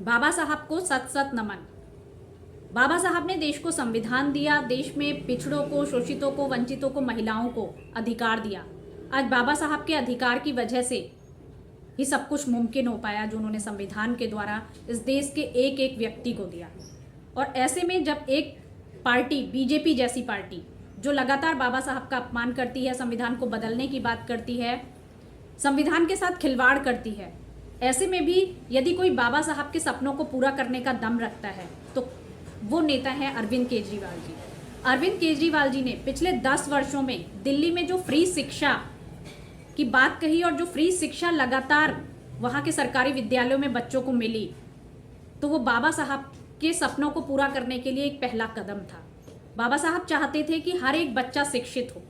बाबा साहब को सत सत नमन। बाबा साहब ने देश को संविधान दिया, देश में पिछड़ों को, शोषितों को, वंचितों को, महिलाओं को अधिकार दिया। आज बाबा साहब के अधिकार की वजह से ही सब कुछ मुमकिन हो पाया जो उन्होंने संविधान के द्वारा इस देश के एक एक व्यक्ति को दिया। और ऐसे में जब एक पार्टी, बीजेपी जैसी पार्टी, जो लगातार बाबा साहब का अपमान करती है, संविधान को बदलने की बात करती है, संविधान के साथ खिलवाड़ करती है, ऐसे में भी यदि कोई बाबा साहब के सपनों को पूरा करने का दम रखता है तो वो नेता है अरविंद केजरीवाल जी। अरविंद केजरीवाल जी ने पिछले 10 वर्षों में दिल्ली में जो फ्री शिक्षा की बात कही और जो फ्री शिक्षा लगातार वहाँ के सरकारी विद्यालयों में बच्चों को मिली, तो वो बाबा साहब के सपनों को पूरा करने के लिए एक पहला कदम था। बाबा साहब चाहते थे कि हर एक बच्चा शिक्षित हो।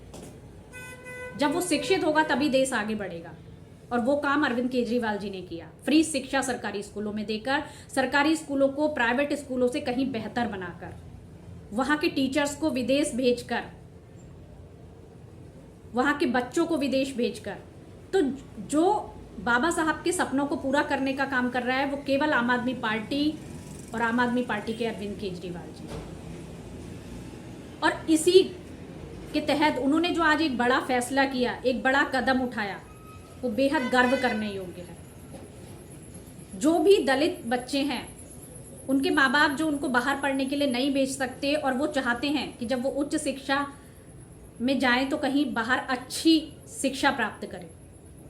जब वो शिक्षित होगा तभी देश आगे बढ़ेगा, और वो काम अरविंद केजरीवाल जी ने किया। फ्री शिक्षा सरकारी स्कूलों में देकर, सरकारी स्कूलों को प्राइवेट स्कूलों से कहीं बेहतर बनाकर, वहाँ के टीचर्स को विदेश भेजकर, वहाँ के बच्चों को विदेश भेजकर, तो जो बाबा साहब के सपनों को पूरा करने का काम कर रहा है वो केवल आम आदमी पार्टी और आम आदमी पार्टी के अरविंद केजरीवाल जी। और इसी के तहत उन्होंने जो आज एक बड़ा फैसला किया, एक बड़ा कदम उठाया, वो बेहद गर्व करने योग्य है। जो भी दलित बच्चे हैं, उनके माँ बाप जो उनको बाहर पढ़ने के लिए नहीं भेज सकते और वो चाहते हैं कि जब वो उच्च शिक्षा में जाएं तो कहीं बाहर अच्छी शिक्षा प्राप्त करें,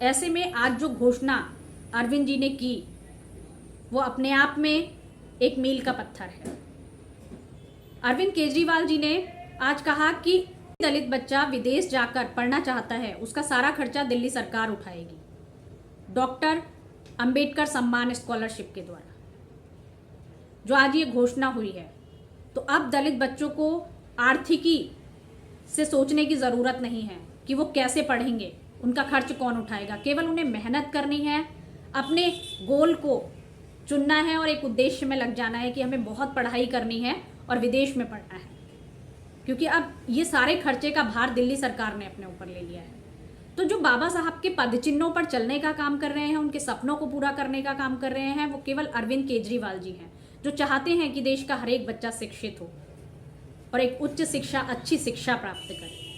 ऐसे में आज जो घोषणा अरविंद जी ने की वो अपने आप में एक मील का पत्थर है। अरविंद केजरीवाल जी ने आज कहा कि दलित बच्चा विदेश जाकर पढ़ना चाहता है, उसका सारा खर्चा दिल्ली सरकार उठाएगी, डॉक्टर अंबेडकर सम्मान स्कॉलरशिप के द्वारा। जो आज ये घोषणा हुई है, तो अब दलित बच्चों को आर्थिकी से सोचने की ज़रूरत नहीं है कि वो कैसे पढ़ेंगे, उनका खर्च कौन उठाएगा। केवल उन्हें मेहनत करनी है, अपने गोल को चुनना है और एक उद्देश्य में लग जाना है कि हमें बहुत पढ़ाई करनी है और विदेश में पढ़ना है, क्योंकि अब ये सारे खर्चे का भार दिल्ली सरकार ने अपने ऊपर ले लिया है। तो जो बाबा साहब के पदचिन्हों पर चलने का काम कर रहे हैं, उनके सपनों को पूरा करने का काम कर रहे हैं, वो केवल अरविंद केजरीवाल जी हैं, जो चाहते हैं कि देश का हर एक बच्चा शिक्षित हो और एक उच्च शिक्षा, अच्छी शिक्षा प्राप्त करे।